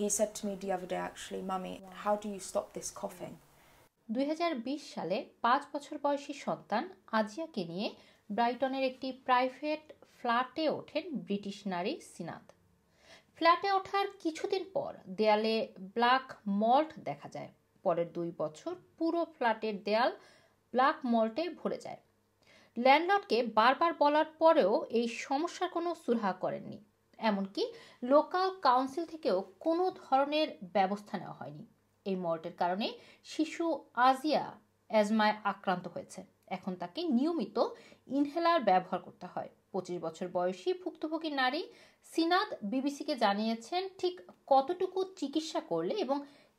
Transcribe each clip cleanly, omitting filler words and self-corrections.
He said to me the other day, actually, Mummy, how do you stop this coughing? 2020 সালে 5 বছর বয়সী সন্তান আজিয়াকে নিয়ে ব্রাইটনের একটি প্রাইভেট ফ্ল্যাটে ওঠেন ব্রিটিশ নারী সিনাত। ফ্ল্যাটে ওঠার কিছুদিন পর দেয়ালে ব্ল্যাক মল্ট দেখা যায়। পরের 2 বছর পুরো ফ্ল্যাটের দেয়াল ব্ল্যাক মল্টে ভরে যায়। ল্যান্ডলর্ডকে বারবার বলার পরেও এই সমস্যার কোনো সুরাহা করেননি। এমনকি লোকাল কাউন্সিল থেকেও কোনো ধরনের ব্যবস্থা নেওয়া হয়নি। এই মল্টের কারণে শিশু আজিয়া অ্যাজমায় আক্রান্ত হয়েছে। এখন তাকে নিয়মিত ইনহেলার ব্যবহার করতে হয়। 25 বছর বয়সী ভুক্তভোগী নারী সিনাত বিবিসিকে জানিয়েছেন ঠিক কতটুকু চিকিৎসা করলে এবং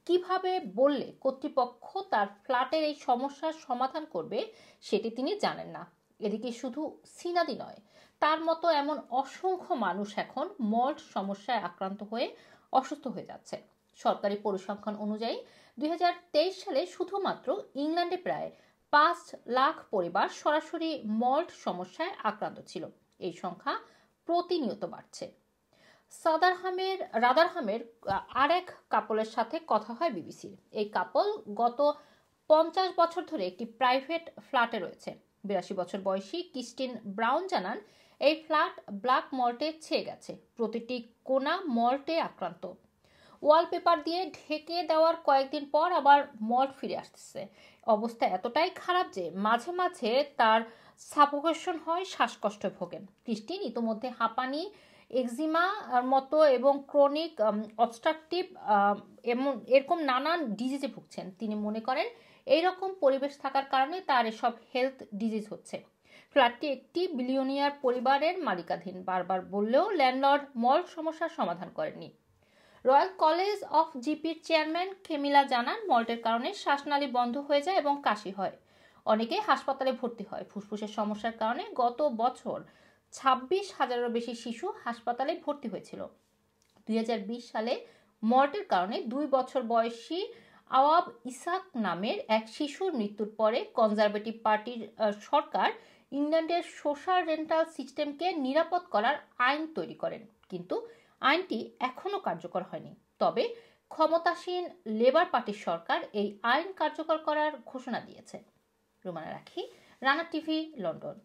কিভাবে বললে কর্তৃপক্ষ তার ফ্ল্যাটের এই সমস্যার সমাধান করবে সেটি তিনি জানেন না। এদিকে শুধু সিনাদি নয়, তার মতো এমন অসংখ্য মানুষ এখন মল্ট সমস্যায় আক্রান্ত হয়ে অসুস্থ হয়ে যাচ্ছে। সরকারি পরিসংখ্যান অনুযায়ী 2023 সালে শুধুমাত্র ইংল্যান্ডে প্রায় 5 লাখ পরিবার সরাসরি মল্ট সমস্যায় আক্রান্ত ছিল। এই সংখ্যা প্রতিনিয়ত বাড়ছে। রাদারহামের আরেক কাপলের সাথে কথা হয় বিবিসির। এই কাপল গত 50 বছর ধরে একটি প্রাইভেট ফ্ল্যাটে রয়েছে। 82 বছর বয়সী ক্রিস্টিন ব্রাউন জানান, এই ফ্ল্যাট ব্ল্যাক মল্টে ছেয়ে গেছে, প্রতিটি কোণা মল্টে আক্রান্ত। ওয়ালপেপার দিয়ে ঢেকে দেওয়ার কয়েকদিন পর আবার মল্ট ফিরে আসতেছে। অবস্থা এতটাই খারাপ যে মাঝে মাঝে তার সাফোকেশন হয়, শ্বাসকষ্ট ভোগেন। ক্রিস্টিন ইতোমধ্যে হাঁপানি, এক্সিমা মতো এবং ক্রনিক অবস্ট্রাকটিভ এরকম নানান ডিজিজে ভুগছেন। তিনি মনে করেন এইরকম পরিবেশ থাকার কারণে তার এসব হেলথ ডিজিজ হচ্ছে। ফ্ল্যাটটি একটি বিলিয়নিয়ার পরিবারের মালিকাধীন। বারবার বললেও ল্যান্ডলর্ড মল্ট সমস্যার সমাধান করেননি। রয়্যাল কলেজ অফ জিপির চেয়ারম্যান কেমিলা জানান, মল্টের কারণে শ্বাসনালী বন্ধ হয়ে যায় এবং কাশি হয়। অনেকে হাসপাতালে ভর্তি হয়। ফুসফুসের সমস্যার কারণে গত বছর 26,000-এরও বেশি শিশু হাসপাতালে ভর্তি হয়েছিল। 2020 সালে মল্টের কারণে 2 বছর বয়সী আওয়াব ইসাক নামের এক শিশুর মৃত্যুর পরে কনজারভেটিভ পার্টির সরকার ইংল্যান্ডের সোশ্যাল রেন্টাল সিস্টেমকে নিরাপদ করার আইন তৈরি করেন, কিন্তু আইনটি এখনও কার্যকর হয়নি। তবে ক্ষমতাসীন লেবার পার্টির সরকার এই আইন কার্যকর করার ঘোষণা দিয়েছে। রুমানা রাখি, রানা টিভি, লন্ডন।